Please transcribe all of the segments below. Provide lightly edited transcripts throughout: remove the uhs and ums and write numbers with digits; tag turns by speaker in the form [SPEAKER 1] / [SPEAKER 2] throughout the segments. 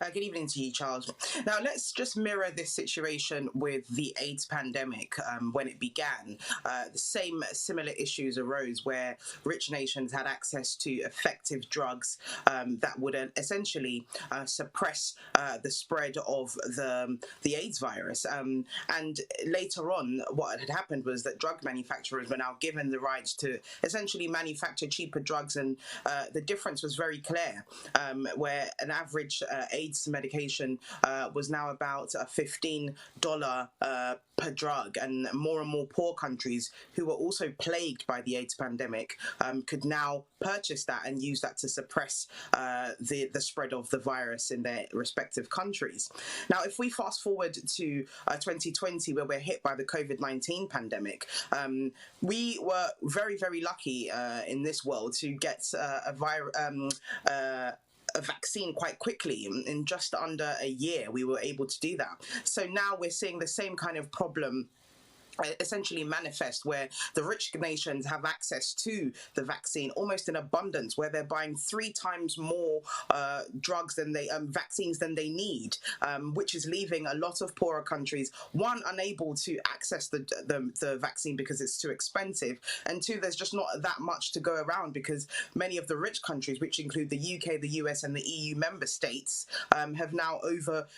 [SPEAKER 1] Good evening to you, Charles. Now, let's just mirror this situation with the AIDS pandemic. When it began, the same similar issues arose where rich nations had access to effective drugs that would essentially suppress the spread of the AIDS virus. And later on, what had happened was that drug manufacturers were now given the rights to essentially manufacture cheaper drugs, and the difference was very clear, where an average AIDS medication was now about $15 per drug, and more poor countries who were also plagued by the AIDS pandemic could now purchase that and use that to suppress the spread of the virus in their respective countries. Now, if we fast forward to 2020, where we're hit by the COVID-19 pandemic, we were very, very lucky in this world to get a vaccine quite quickly. In just under a year, we were able to do that. So now we're seeing the same kind of problem essentially manifest, where the rich nations have access to the vaccine almost in abundance, where they're buying 3 times more drugs than vaccines than they need, which is leaving a lot of poorer countries, one, unable to access the vaccine because it's too expensive, and two, there's just not that much to go around because many of the rich countries, which include the UK, the US, and the EU member states, have now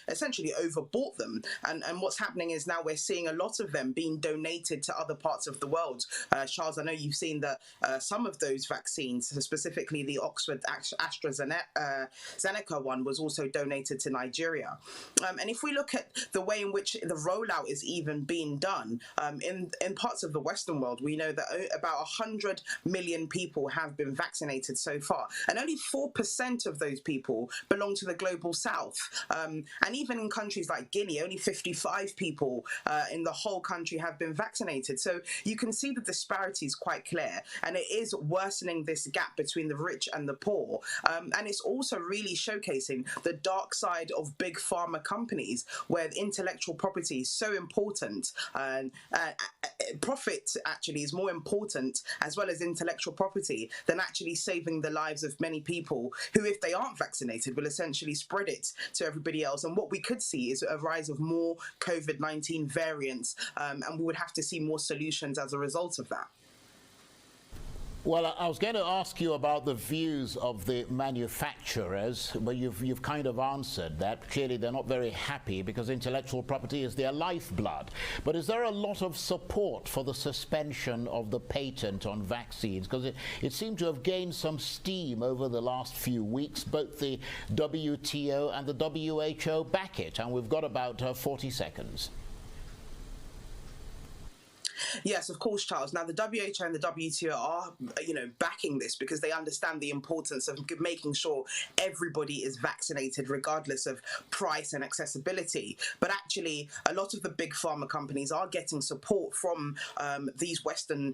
[SPEAKER 1] essentially overbought them. And what's happening is now we're seeing a lot of them being donated to other parts of the world. Charles, I know you've seen that some of those vaccines, specifically the Oxford AstraZeneca one, was also donated to Nigeria. And if we look at the way in which the rollout is even being done, in parts of the Western world, we know that about 100 million people have been vaccinated so far, and only 4% of those people belong to the global south. And even in countries like Guinea, only 55 people in the whole country have been vaccinated. So you can see the disparity is quite clear, and it is worsening this gap between the rich and the poor. And it's also really showcasing the dark side of big pharma companies, where intellectual property is so important. Profit actually is more important, as well as intellectual property, than actually saving the lives of many people who, if they aren't vaccinated, will essentially spread it to everybody else. And what we could see is a rise of more COVID-19 variants, and we would have to see more solutions as a result of that.
[SPEAKER 2] Well, I was going to ask you about the views of the manufacturers, but you've kind of answered that. Clearly, they're not very happy because intellectual property is their lifeblood. But is there a lot of support for the suspension of the patent on vaccines? Because it seemed to have gained some steam over the last few weeks. Both the WTO and the WHO back it, and we've got about 40 seconds.
[SPEAKER 1] Yes, of course, Charles. Now, the WHO and the WTO are, backing this because they understand the importance of making sure everybody is vaccinated, regardless of price and accessibility. But actually, a lot of the big pharma companies are getting support from these Western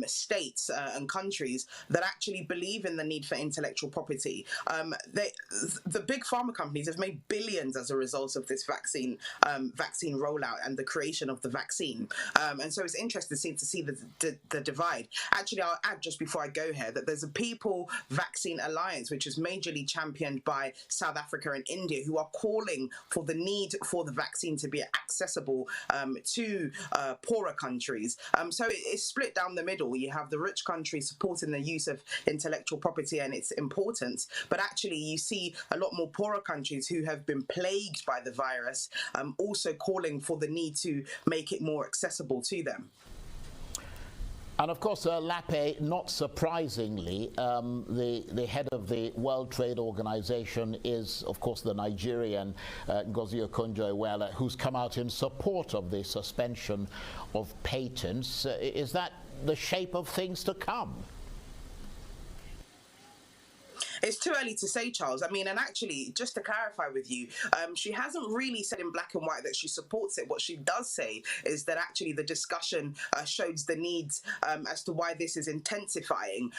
[SPEAKER 1] states and countries that actually believe in the need for intellectual property. The big pharma companies have made billions as a result of this vaccine rollout and the creation of the vaccine. And so it's interesting to see the divide. Actually, I'll add just before I go here that there's a People Vaccine Alliance, which is majorly championed by South Africa and India, who are calling for the need for the vaccine to be accessible to poorer countries. So it's split down the middle. You have the rich countries supporting the use of intellectual property and its importance, but actually you see a lot more poorer countries who have been plagued by the virus also calling for the need to make it more accessible to them.
[SPEAKER 2] And of course, Lape, not surprisingly, the head of the World Trade Organization is, of course, the Nigerian Ngozi Okonjo-Iweala, who's come out in support of the suspension of patents. Is that the shape of things to come?
[SPEAKER 1] It's too early to say, Charles. I mean, and actually, just to clarify with you, she hasn't really said in black and white that she supports it. What she does say is that actually the discussion shows the needs as to why this is intensifying.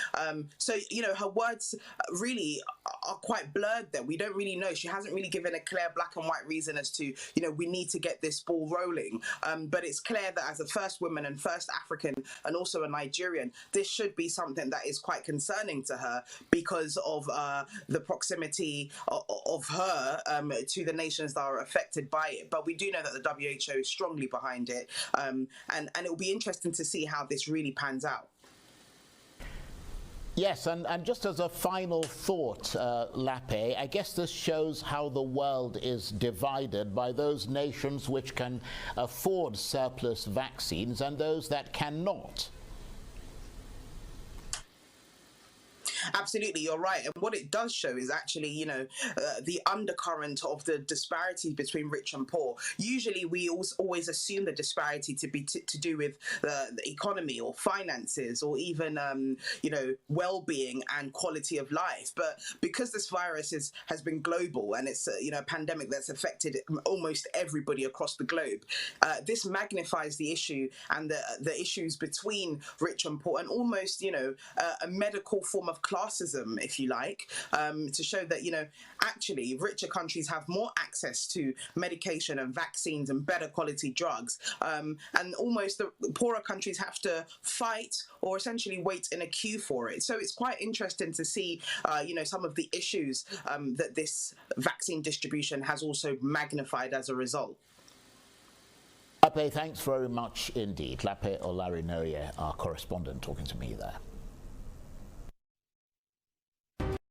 [SPEAKER 1] So, her words really are quite blurred there. We don't really know. She hasn't really given a clear black and white reason as to, we need to get this ball rolling. But it's clear that as a first woman and first African and also a Nigerian, this should be something that is quite concerning to her because of the proximity of her to the nations that are affected by it. But we do know that the WHO is strongly behind it, and it will be interesting to see how this really pans out.
[SPEAKER 2] Yes, and just as a final thought, Lape, I guess this shows how the world is divided by those nations which can afford surplus vaccines and those that cannot.
[SPEAKER 1] Absolutely, you're right. And what it does show is actually, the undercurrent of the disparity between rich and poor. Usually we always assume the disparity to be to do with the economy or finances or even, well-being and quality of life. But because this virus has been global and it's, a pandemic that's affected almost everybody across the globe, this magnifies the issue and the issues between rich and poor, and almost, a medical form of classism, if you like, to show that, actually richer countries have more access to medication and vaccines and better quality drugs, and almost the poorer countries have to fight or essentially wait in a queue for it. So it's quite interesting to see, some of the issues that this vaccine distribution has also magnified as a result.
[SPEAKER 2] Lape, thanks very much indeed. Lape Olarinoye, our correspondent, talking to me there.